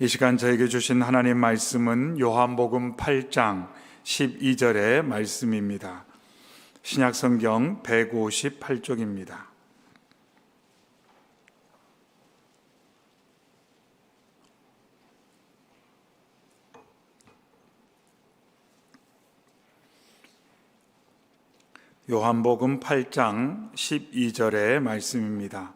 이 시간 저에게 주신 하나님 말씀은 요한복음 8장 12절의 말씀입니다. 신약성경 158쪽입니다. 요한복음 8장 12절의 말씀입니다.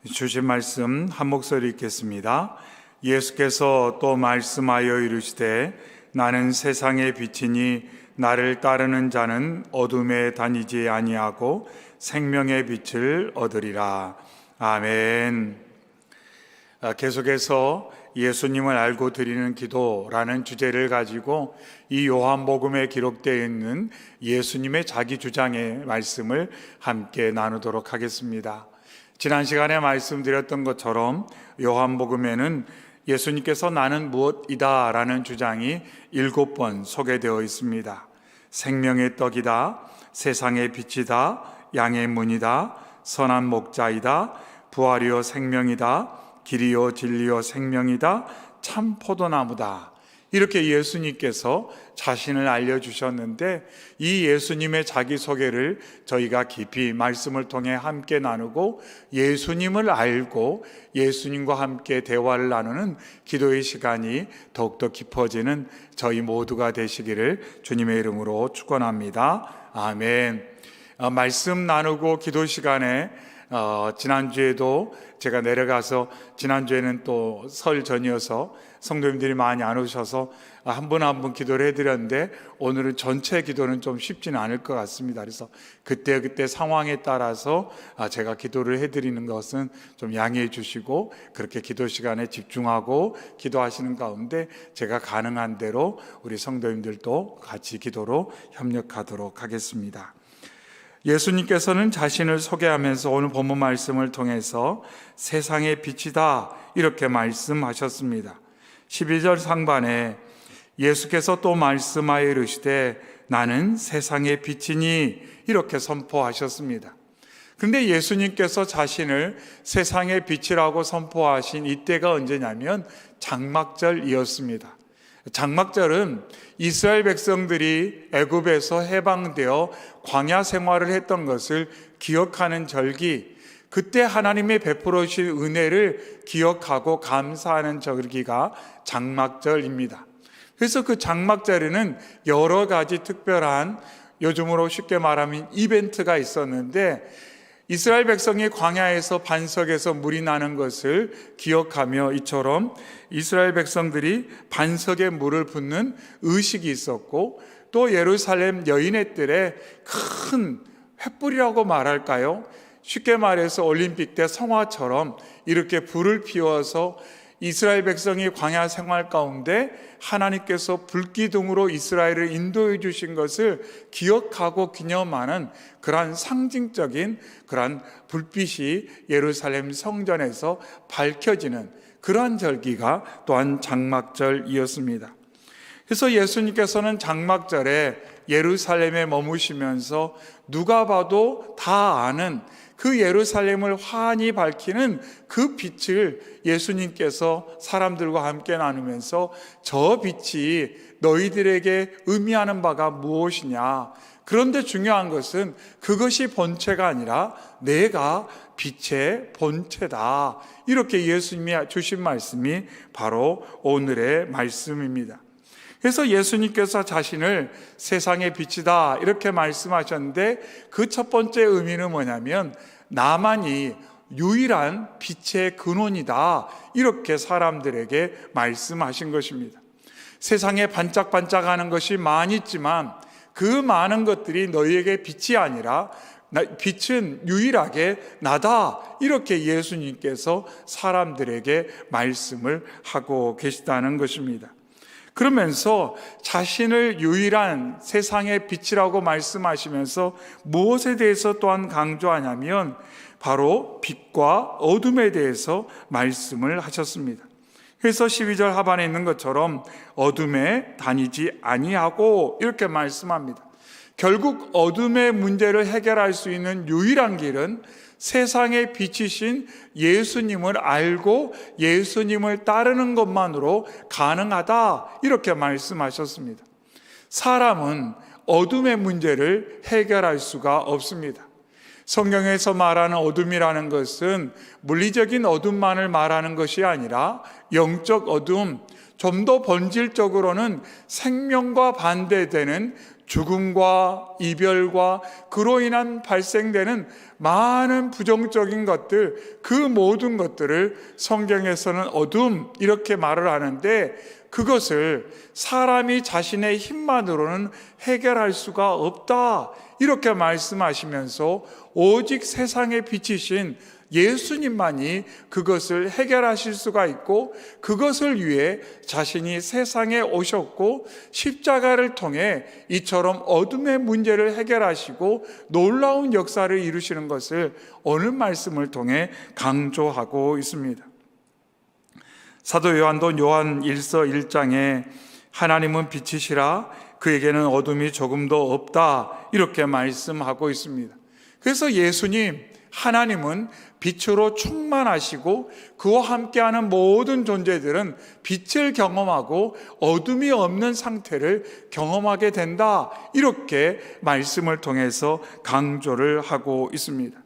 주신 말씀 한 목소리 읽겠습니다. 예수께서 또 말씀하여 이르시되 나는 세상의 빛이니 나를 따르는 자는 어둠에 다니지 아니하고 생명의 빛을 얻으리라. 아멘. 계속해서 예수님을 알고 드리는 기도라는 주제를 가지고 이 요한복음에 기록되어 있는 예수님의 자기 주장의 말씀을 함께 나누도록 하겠습니다. 지난 시간에 말씀드렸던 것처럼 요한복음에는 예수님께서 나는 무엇이다 라는 주장이 7번 소개되어 있습니다. 생명의 떡이다, 세상의 빛이다, 양의 문이다, 선한 목자이다, 부활이요 생명이다, 길이요 진리요 생명이다, 참 포도나무다. 이렇게 예수님께서 자신을 알려주셨는데 이 예수님의 자기소개를 저희가 깊이 말씀을 통해 함께 나누고 예수님을 알고 예수님과 함께 대화를 나누는 기도의 시간이 더욱더 깊어지는 저희 모두가 되시기를 주님의 이름으로 축원합니다. 아멘. 말씀 나누고 기도 시간에 지난주에도 제가 내려가서 지난주에는 또 설 전이어서 성도님들이 많이 안 오셔서 한 분 한 분 기도를 해드렸는데 오늘은 전체 기도는 좀 쉽지는 않을 것 같습니다. 그래서 그때 상황에 따라서 제가 기도를 해드리는 것은 좀 양해해 주시고 그렇게 기도 시간에 집중하고 기도하시는 가운데 제가 가능한 대로 우리 성도님들도 같이 기도로 협력하도록 하겠습니다. 예수님께서는 자신을 소개하면서 오늘 본문 말씀을 통해서 세상의 빛이다 이렇게 말씀하셨습니다. 12절 상반에 예수께서 또 말씀하여 이르시되 나는 세상의 빛이니 이렇게 선포하셨습니다. 그런데 예수님께서 자신을 세상의 빛이라고 선포하신 이때가 언제냐면 장막절이었습니다. 장막절은 이스라엘 백성들이 애굽에서 해방되어 광야 생활을 했던 것을 기억하는 절기, 그때 하나님의 베풀어 주신 은혜를 기억하고 감사하는 절기가 장막절입니다. 그래서 그 장막절에는 여러 가지 특별한, 요즘으로 쉽게 말하면 이벤트가 있었는데 이스라엘 백성이 광야에서 반석에서 물이 나는 것을 기억하며 이처럼 이스라엘 백성들이 반석에 물을 붓는 의식이 있었고 또 예루살렘 여인의 뜰에 큰 횃불이라고 말할까요? 쉽게 말해서 올림픽 때 성화처럼 이렇게 불을 피워서 이스라엘 백성이 광야 생활 가운데 하나님께서 불기둥으로 이스라엘을 인도해 주신 것을 기억하고 기념하는 그러한 상징적인 그러한 불빛이 예루살렘 성전에서 밝혀지는 그러한 절기가 또한 장막절이었습니다. 그래서 예수님께서는 장막절에 예루살렘에 머무시면서 누가 봐도 다 아는 그 예루살렘을 환히 밝히는 그 빛을 예수님께서 사람들과 함께 나누면서 저 빛이 너희들에게 의미하는 바가 무엇이냐, 그런데 중요한 것은 그것이 본체가 아니라 내가 빛의 본체다, 이렇게 예수님이 주신 말씀이 바로 오늘의 말씀입니다. 그래서 예수님께서 자신을 세상의 빛이다 이렇게 말씀하셨는데 그 첫 번째 의미는 뭐냐면 나만이 유일한 빛의 근원이다 이렇게 사람들에게 말씀하신 것입니다. 세상에 반짝반짝하는 것이 많이 있지만 그 많은 것들이 너희에게 빛이 아니라 빛은 유일하게 나다 이렇게 예수님께서 사람들에게 말씀을 하고 계시다는 것입니다. 그러면서 자신을 유일한 세상의 빛이라고 말씀하시면서 무엇에 대해서 또한 강조하냐면 바로 빛과 어둠에 대해서 말씀을 하셨습니다. 그래서 12절 하반에 있는 것처럼 어둠에 다니지 아니하고 이렇게 말씀합니다. 결국 어둠의 문제를 해결할 수 있는 유일한 길은 세상의 빛이신 예수님을 알고 예수님을 따르는 것만으로 가능하다, 이렇게 말씀하셨습니다. 사람은 어둠의 문제를 해결할 수가 없습니다. 성경에서 말하는 어둠이라는 것은 물리적인 어둠만을 말하는 것이 아니라 영적 어둠, 좀 더 본질적으로는 생명과 반대되는 죽음과 이별과 그로 인한 발생되는 많은 부정적인 것들, 그 모든 것들을 성경에서는 어둠, 이렇게 말을 하는데, 그것을 사람이 자신의 힘만으로는 해결할 수가 없다, 이렇게 말씀하시면서 오직 세상의 빛이신 예수님만이 그것을 해결하실 수가 있고, 그것을 위해 자신이 세상에 오셨고 십자가를 통해 이처럼 어둠의 문제를 해결하시고 놀라운 역사를 이루시는 것을 오늘 말씀을 통해 강조하고 있습니다. 사도 요한도 요한 1서 1장에 하나님은 빛이시라 그에게는 어둠이 조금도 없다, 이렇게 말씀하고 있습니다. 그래서 예수님, 하나님은 빛으로 충만하시고 그와 함께하는 모든 존재들은 빛을 경험하고 어둠이 없는 상태를 경험하게 된다, 이렇게 말씀을 통해서 강조를 하고 있습니다.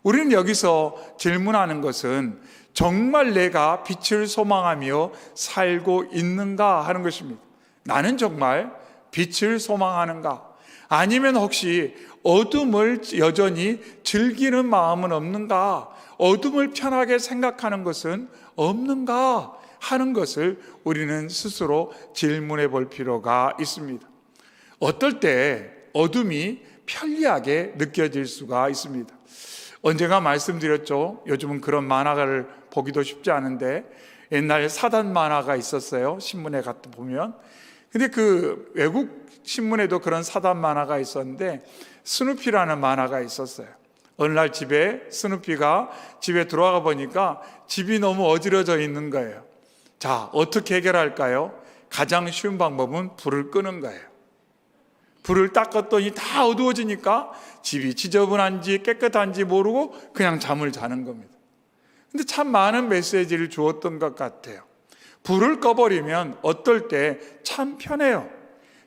우리는 여기서 질문하는 것은 정말 내가 빛을 소망하며 살고 있는가 하는 것입니다. 나는 정말 빛을 소망하는가? 아니면 혹시 어둠을 여전히 즐기는 마음은 없는가? 어둠을 편하게 생각하는 것은 없는가? 하는 것을 우리는 스스로 질문해 볼 필요가 있습니다. 어떨 때 어둠이 편리하게 느껴질 수가 있습니다. 언젠가 말씀드렸죠. 요즘은 그런 만화를 보기도 쉽지 않은데, 옛날에 사단 만화가 있었어요. 신문에 갔다 보면. 근데 그 외국 신문에도 그런 사단 만화가 있었는데, 스누피라는 만화가 있었어요. 어느 날 집에 스누피가 집에 들어가 보니까 집이 너무 어지러져 있는 거예요. 자, 어떻게 해결할까요? 가장 쉬운 방법은 불을 끄는 거예요. 불을 딱 껐더니 다 어두워지니까 집이 지저분한지 깨끗한지 모르고 그냥 잠을 자는 겁니다. 근데 참 많은 메시지를 주었던 것 같아요. 불을 꺼버리면 어떨 때 참 편해요.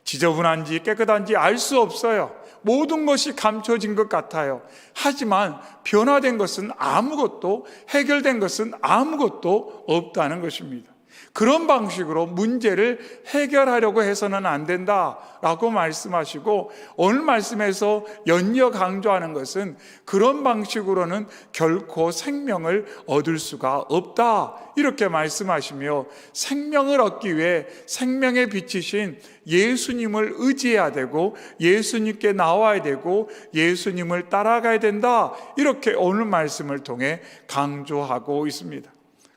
지저분한지 깨끗한지 알 수 없어요. 모든 것이 감춰진 것 같아요. 하지만 변화된 것은 아무것도, 해결된 것은 아무것도 없다는 것입니다. 그런 방식으로 문제를 해결하려고 해서는 안 된다라고 말씀하시고, 오늘 말씀에서 연이어 강조하는 것은 그런 방식으로는 결코 생명을 얻을 수가 없다, 이렇게 말씀하시며, 생명을 얻기 위해 생명의 빛이신 예수님을 의지해야 되고 예수님께 나와야 되고 예수님을 따라가야 된다, 이렇게 오늘 말씀을 통해 강조하고 있습니다.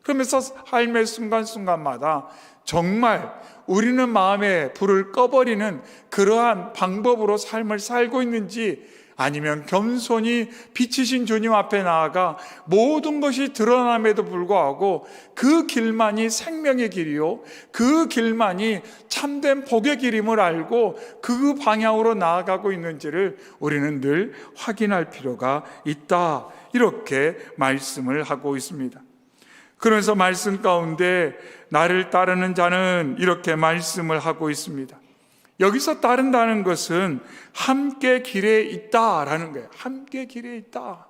그러면서 삶의 순간순간마다 정말 우리는 마음에 불을 꺼버리는 그러한 방법으로 삶을 살고 있는지, 아니면 겸손히 빛이신 주님 앞에 나아가 모든 것이 드러남에도 불구하고 그 길만이 생명의 길이요, 그 길만이 참된 복의 길임을 알고 그 방향으로 나아가고 있는지를 우리는 늘 확인할 필요가 있다, 이렇게 말씀을 하고 있습니다. 그러면서 말씀 가운데 나를 따르는 자는, 이렇게 말씀을 하고 있습니다. 여기서 따른다는 것은 함께 길에 있다라는 거예요. 함께 길에 있다.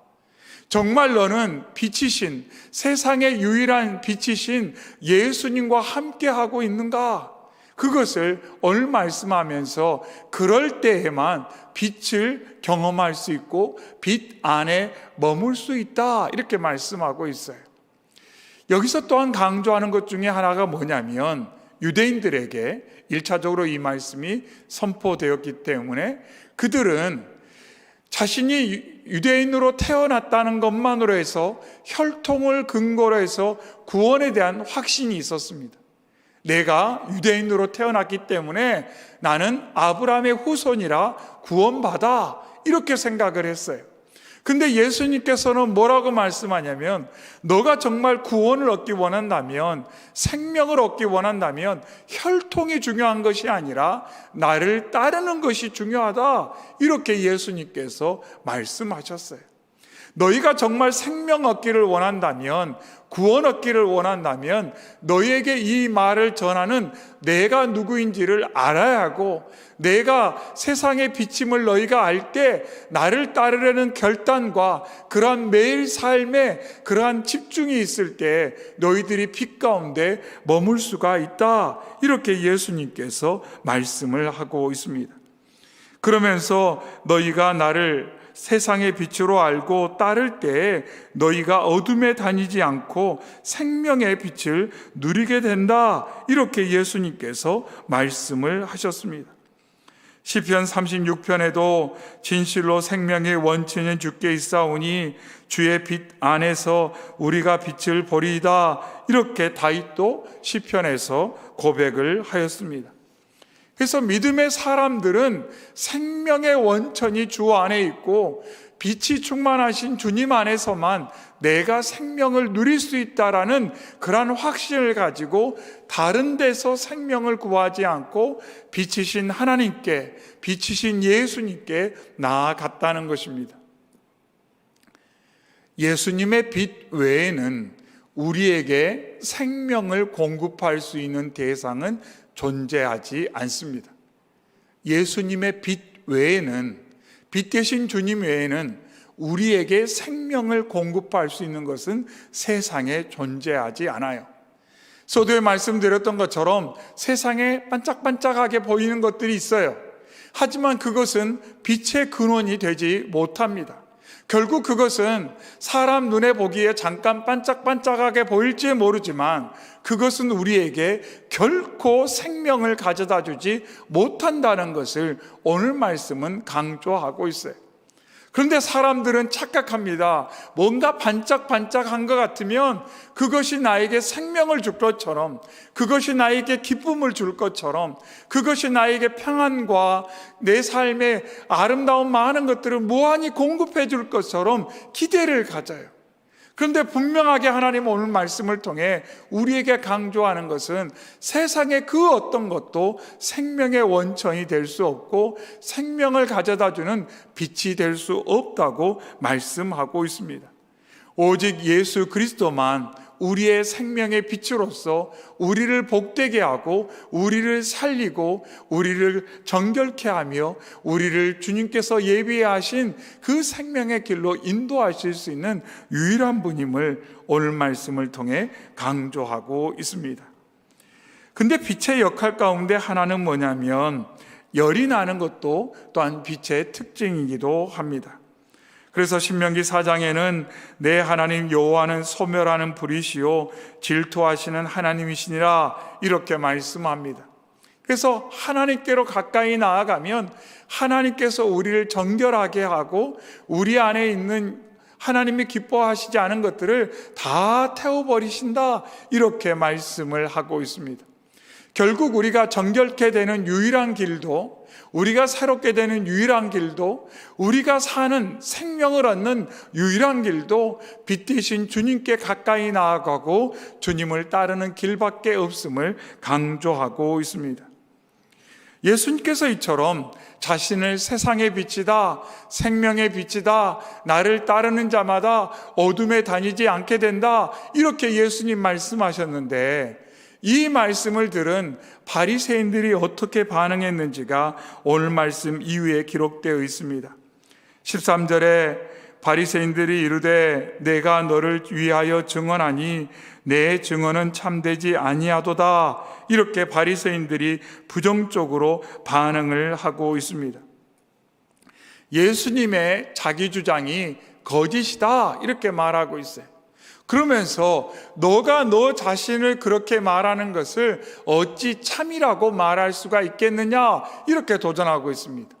정말 너는 빛이신, 세상의 유일한 빛이신 예수님과 함께 하고 있는가? 그것을 오늘 말씀하면서 그럴 때에만 빛을 경험할 수 있고 빛 안에 머물 수 있다, 이렇게 말씀하고 있어요. 여기서 또한 강조하는 것 중에 하나가 뭐냐면, 유대인들에게 1차적으로 이 말씀이 선포되었기 때문에 그들은 자신이 유대인으로 태어났다는 것만으로 해서, 혈통을 근거로 해서 구원에 대한 확신이 있었습니다. 내가 유대인으로 태어났기 때문에 나는 아브라함의 후손이라 구원받아, 이렇게 생각을 했어요. 근데 예수님께서는 뭐라고 말씀하냐면, 너가 정말 구원을 얻기 원한다면, 생명을 얻기 원한다면 혈통이 중요한 것이 아니라 나를 따르는 것이 중요하다, 이렇게 예수님께서 말씀하셨어요. 너희가 정말 생명 얻기를 원한다면, 구원 얻기를 원한다면 너희에게 이 말을 전하는 내가 누구인지를 알아야 하고, 내가 세상의 비침을 너희가 알 때 나를 따르려는 결단과 그러한 매일 삶에 그러한 집중이 있을 때 너희들이 빛 가운데 머물 수가 있다. 이렇게 예수님께서 말씀을 하고 있습니다. 그러면서 너희가 나를 세상의 빛으로 알고 따를 때 너희가 어둠에 다니지 않고 생명의 빛을 누리게 된다. 이렇게 예수님께서 말씀을 하셨습니다. 시편 36편에도 진실로 생명의 원천인 주께 있사오니 주의 빛 안에서 우리가 빛을 보리이다. 이렇게 다윗도 시편에서 고백을 하였습니다. 그래서 믿음의 사람들은 생명의 원천이 주 안에 있고 빛이 충만하신 주님 안에서만 내가 생명을 누릴 수 있다라는 그러한 확신을 가지고 다른 데서 생명을 구하지 않고 빛이신 하나님께, 빛이신 예수님께 나아갔다는 것입니다. 예수님의 빛 외에는 우리에게 생명을 공급할 수 있는 대상은 존재하지 않습니다. 예수님의 빛 외에는, 빛 대신 주님 외에는 우리에게 생명을 공급할 수 있는 것은 세상에 존재하지 않아요. 서두에 말씀드렸던 것처럼 세상에 반짝반짝하게 보이는 것들이 있어요. 하지만 그것은 빛의 근원이 되지 못합니다. 결국 그것은 사람 눈에 보기에 잠깐 반짝반짝하게 보일지 모르지만 그것은 우리에게 결코 생명을 가져다 주지 못한다는 것을 오늘 말씀은 강조하고 있어요. 그런데 사람들은 착각합니다. 뭔가 반짝반짝한 것 같으면 그것이 나에게 생명을 줄 것처럼, 그것이 나에게 기쁨을 줄 것처럼, 그것이 나에게 평안과 내 삶의 아름다운 많은 것들을 무한히 공급해 줄 것처럼 기대를 가져요. 그런데 분명하게 하나님 오늘 말씀을 통해 우리에게 강조하는 것은 세상의 그 어떤 것도 생명의 원천이 될 수 없고 생명을 가져다 주는 빛이 될 수 없다고 말씀하고 있습니다. 오직 예수 그리스도만 우리의 생명의 빛으로서 우리를 복되게 하고 우리를 살리고 우리를 정결케 하며 우리를 주님께서 예비하신 그 생명의 길로 인도하실 수 있는 유일한 분임을 오늘 말씀을 통해 강조하고 있습니다. 근데 빛의 역할 가운데 하나는 뭐냐면 열이 나는 것도 또한 빛의 특징이기도 합니다. 그래서 신명기 4장에는 내 하나님 여호와는 소멸하는 불이시요 질투하시는 하나님이시니라 이렇게 말씀합니다. 그래서 하나님께로 가까이 나아가면 하나님께서 우리를 정결하게 하고 우리 안에 있는 하나님이 기뻐하시지 않은 것들을 다 태워버리신다 이렇게 말씀을 하고 있습니다. 결국 우리가 정결케 되는 유일한 길도, 우리가 새롭게 되는 유일한 길도, 우리가 사는 생명을 얻는 유일한 길도 빛 대신 주님께 가까이 나아가고 주님을 따르는 길밖에 없음을 강조하고 있습니다. 예수님께서 이처럼 자신을 세상의 빛이다, 생명의 빛이다, 나를 따르는 자마다 어둠에 다니지 않게 된다 이렇게 예수님 말씀하셨는데 이 말씀을 들은 바리새인들이 어떻게 반응했는지가 오늘 말씀 이후에 기록되어 있습니다. 13절에 바리새인들이 이르되 내가 너를 위하여 증언하니 내 증언은 참되지 아니하도다 이렇게 바리새인들이 부정적으로 반응을 하고 있습니다. 예수님의 자기 주장이 거짓이다 이렇게 말하고 있어요. 그러면서 너가 너 자신을 그렇게 말하는 것을 어찌 참이라고 말할 수가 있겠느냐 이렇게 도전하고 있습니다.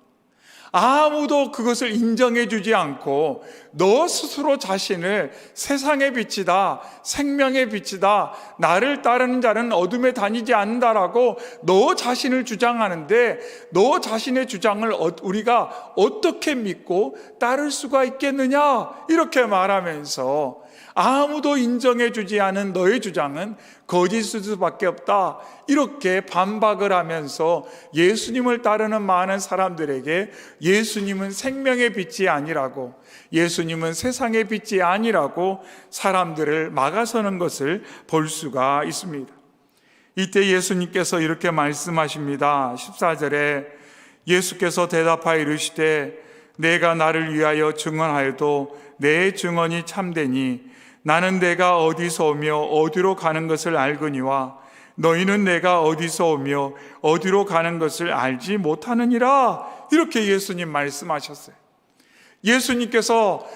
아무도 그것을 인정해 주지 않고 너 스스로 자신을 세상의 빛이다, 생명의 빛이다, 나를 따르는 자는 어둠에 다니지 않는다라고 너 자신을 주장하는데 너 자신의 주장을 우리가 어떻게 믿고 따를 수가 있겠느냐 이렇게 말하면서 아무도 인정해 주지 않은 너의 주장은 거짓일 수밖에 없다. 이렇게 반박을 하면서 예수님을 따르는 많은 사람들에게 예수님은 생명의 빛이 아니라고, 예수님은 세상의 빛이 아니라고 사람들을 막아서는 것을 볼 수가 있습니다. 이때 예수님께서 이렇게 말씀하십니다. 14절에 예수께서 대답하여 이르시되 내가 나를 위하여 증언하여도 내 증언이 참되니 나는 내가 어디서 오며 어디로 가는 것을 알거니와 너희는 내가 어디서 오며 어디로 가는 것을 알지 못하느니라. 이렇게 예수님 말씀하셨어요. 예수님께서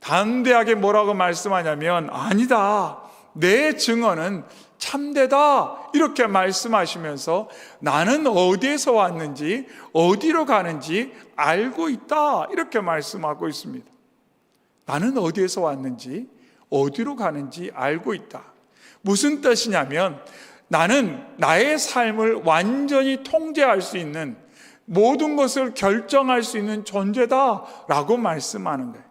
담대하게 뭐라고 말씀하냐면 아니다, 내 증언은 참되다 이렇게 말씀하시면서 나는 어디에서 왔는지 어디로 가는지 알고 있다 이렇게 말씀하고 있습니다. 나는 어디에서 왔는지 어디로 가는지 알고 있다. 무슨 뜻이냐면 나는 나의 삶을 완전히 통제할 수 있는, 모든 것을 결정할 수 있는 존재다라고 말씀하는 거예요.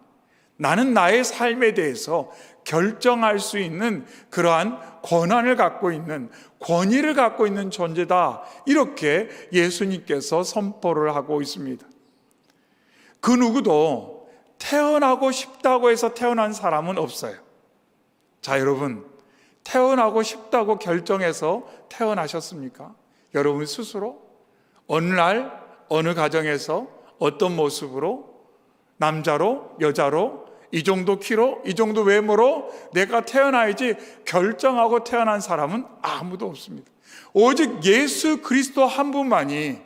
나는 나의 삶에 대해서 결정할 수 있는 그러한 권한을 갖고 있는, 권위를 갖고 있는 존재다. 이렇게 예수님께서 선포를 하고 있습니다. 그 누구도 태어나고 싶다고 해서 태어난 사람은 없어요. 자, 여러분, 태어나고 싶다고 결정해서 태어나셨습니까? 여러분 스스로? 어느 날, 어느 가정에서, 어떤 모습으로, 남자로, 여자로, 이 정도 키로, 이 정도 외모로 내가 태어나야지 결정하고 태어난 사람은 아무도 없습니다. 오직 예수 그리스도 한 분만이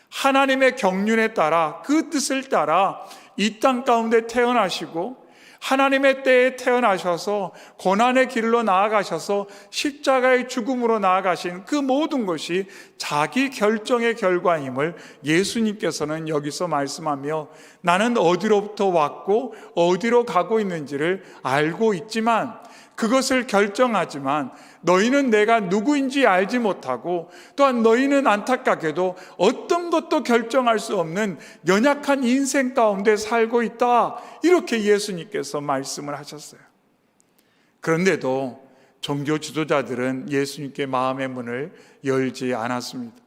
하나님의 경륜에 따라, 그 뜻을 따라 이 땅 가운데 태어나시고 하나님의 때에 태어나셔서 고난의 길로 나아가셔서 십자가의 죽음으로 나아가신 그 모든 것이 자기 결정의 결과임을 예수님께서는 여기서 말씀하며 나는 어디로부터 왔고 어디로 가고 있는지를 알고 있지만, 그것을 결정하지만 너희는 내가 누구인지 알지 못하고, 또한 너희는 안타깝게도 어떤 것도 결정할 수 없는 연약한 인생 가운데 살고 있다. 이렇게 예수님께서 말씀을 하셨어요. 그런데도 종교 지도자들은 예수님께 마음의 문을 열지 않았습니다.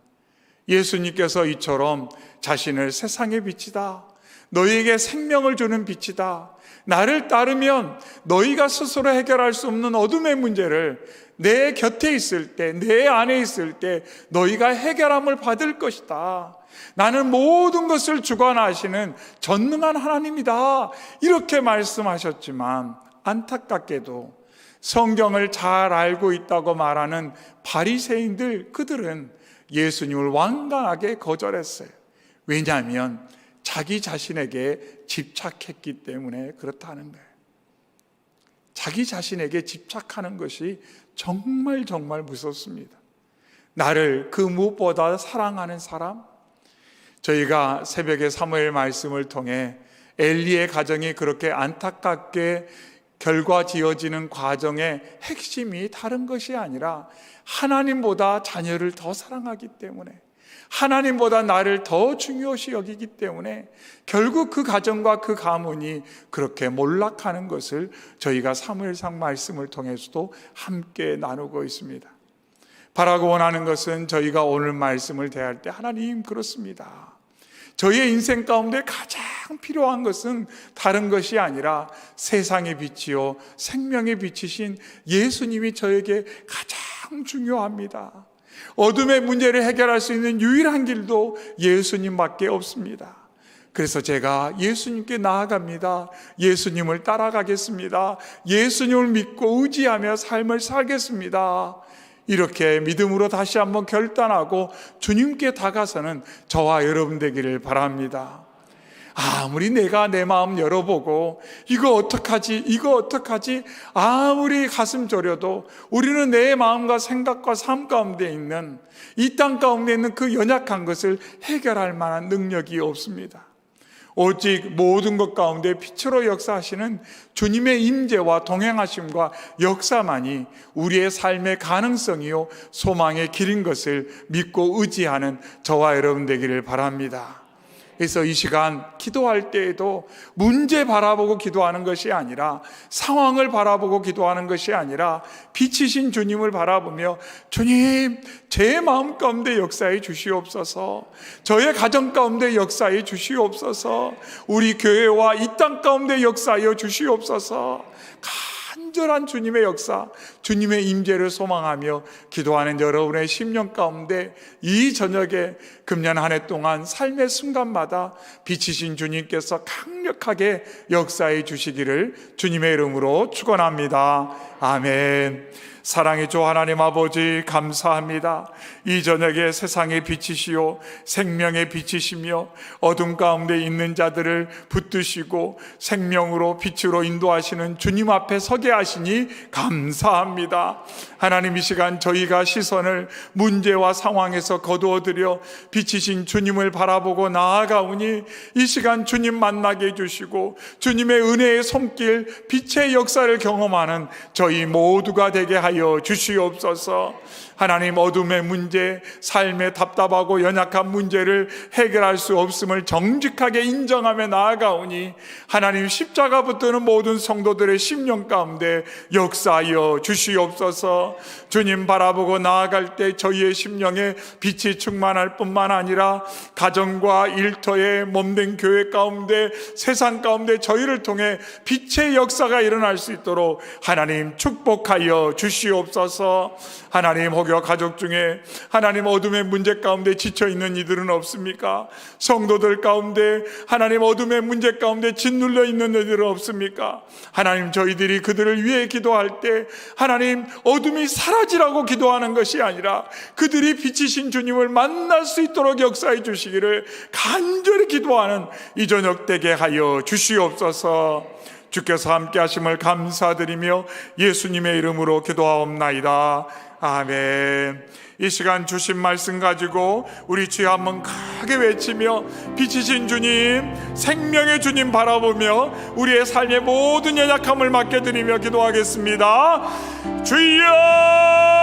예수님께서 이처럼 자신을 세상의 빛이다, 너희에게 생명을 주는 빛이다, 나를 따르면 너희가 스스로 해결할 수 없는 어둠의 문제를 내 곁에 있을 때, 내 안에 있을 때 너희가 해결함을 받을 것이다, 나는 모든 것을 주관하시는 전능한 하나님이다, 이렇게 말씀하셨지만 안타깝게도 성경을 잘 알고 있다고 말하는 바리새인들, 그들은 예수님을 완강하게 거절했어요. 왜냐하면 자기 자신에게 집착했기 때문에 그렇다는 거예요. 자기 자신에게 집착하는 것이 정말 무섭습니다. 나를 그 무엇보다 사랑하는 사람, 저희가 새벽에 사무엘 말씀을 통해 엘리의 가정이 그렇게 안타깝게 결과지어지는 과정의 핵심이 다른 것이 아니라 하나님보다 자녀를 더 사랑하기 때문에, 하나님보다 나를 더 중요시 여기기 때문에 결국 그 가정과 그 가문이 그렇게 몰락하는 것을 저희가 사무엘상 말씀을 통해서도 함께 나누고 있습니다. 바라고 원하는 것은 저희가 오늘 말씀을 대할 때 하나님 그렇습니다, 저희의 인생 가운데 가장 필요한 것은 다른 것이 아니라 세상의 빛이요 생명의 빛이신 예수님이 저에게 가장 중요합니다. 어둠의 문제를 해결할 수 있는 유일한 길도 예수님밖에 없습니다. 그래서 제가 예수님께 나아갑니다. 예수님을 따라가겠습니다. 예수님을 믿고 의지하며 삶을 살겠습니다. 이렇게 믿음으로 다시 한번 결단하고 주님께 다가서는 저와 여러분 되기를 바랍니다. 아무리 내가 내 마음 열어보고 이거 어떡하지 아무리 가슴 졸여도 우리는 내 마음과 생각과 삶 가운데 있는, 이 땅 가운데 있는 그 연약한 것을 해결할 만한 능력이 없습니다. 오직 모든 것 가운데 빛으로 역사하시는 주님의 임재와 동행하심과 역사만이 우리의 삶의 가능성이요 소망의 길인 것을 믿고 의지하는 저와 여러분 되기를 바랍니다. 그래서 이 시간 기도할 때에도 문제 바라보고 기도하는 것이 아니라, 상황을 바라보고 기도하는 것이 아니라 빛이신 주님을 바라보며, 주님, 제 마음 가운데 역사해 주시옵소서, 저의 가정 가운데 역사해 주시옵소서, 우리 교회와 이 땅 가운데 역사하여 주시옵소서. 간절한 주님의 역사, 주님의 임재를 소망하며 기도하는 여러분의 심령 가운데 이 저녁에 금년 한 해 동안 삶의 순간마다 빛이신 주님께서 강력하게 역사해 주시기를 주님의 이름으로 축원합니다. 아멘. 사랑의 주 하나님 아버지, 감사합니다. 이 저녁에 세상의 빛이시요 생명의 빛이시며 어둠 가운데 있는 자들을 붙드시고 생명으로 빛으로 인도하시는 주님 앞에 서게 하시니 감사합니다. 하나님, 이 시간 저희가 시선을 문제와 상황에서 거두어들여 빛이신 주님을 바라보고 나아가오니, 이 시간 주님 만나게 해주시고 주님의 은혜의 손길, 빛의 역사를 경험하는 저희 모두가 되게 하여 주시옵소서. 하나님, 어둠의 문제, 삶의 답답하고 연약한 문제를 해결할 수 없음을 정직하게 인정하며 나아가오니, 하나님, 십자가 붙드는 모든 성도들의 심령 가운데 역사하여 주시옵소서. 주님 바라보고 나아갈 때 저희의 심령에 빛이 충만할 뿐만 아니라 가정과 일터에 몸된 교회 가운데, 세상 가운데 저희를 통해 빛의 역사가 일어날 수 있도록 하나님 축복하여 주시옵소서. 하나님, 혹여 가족 중에 하나님 어둠의 문제 가운데 지쳐있는 이들은 없습니까? 성도들 가운데 하나님 어둠의 문제 가운데 짓눌려 있는 이들은 없습니까? 하나님, 저희들이 그들을 위해 기도할 때 하나님 어둠이 사라지라고 기도하는 것이 아니라 그들이 빛이신 주님을 만날 수 있도록 역사해 주시기를 간절히 기도하는 이 저녁 되게 하여 주시옵소서. 주께서 함께 하심을 감사드리며 예수님의 이름으로 기도하옵나이다. 아멘. 이 시간 주신 말씀 가지고 우리 주여 한번 크게 외치며 빛이신 주님, 생명의 주님 바라보며 우리의 삶의 모든 연약함을 맡겨드리며 기도하겠습니다. 주여!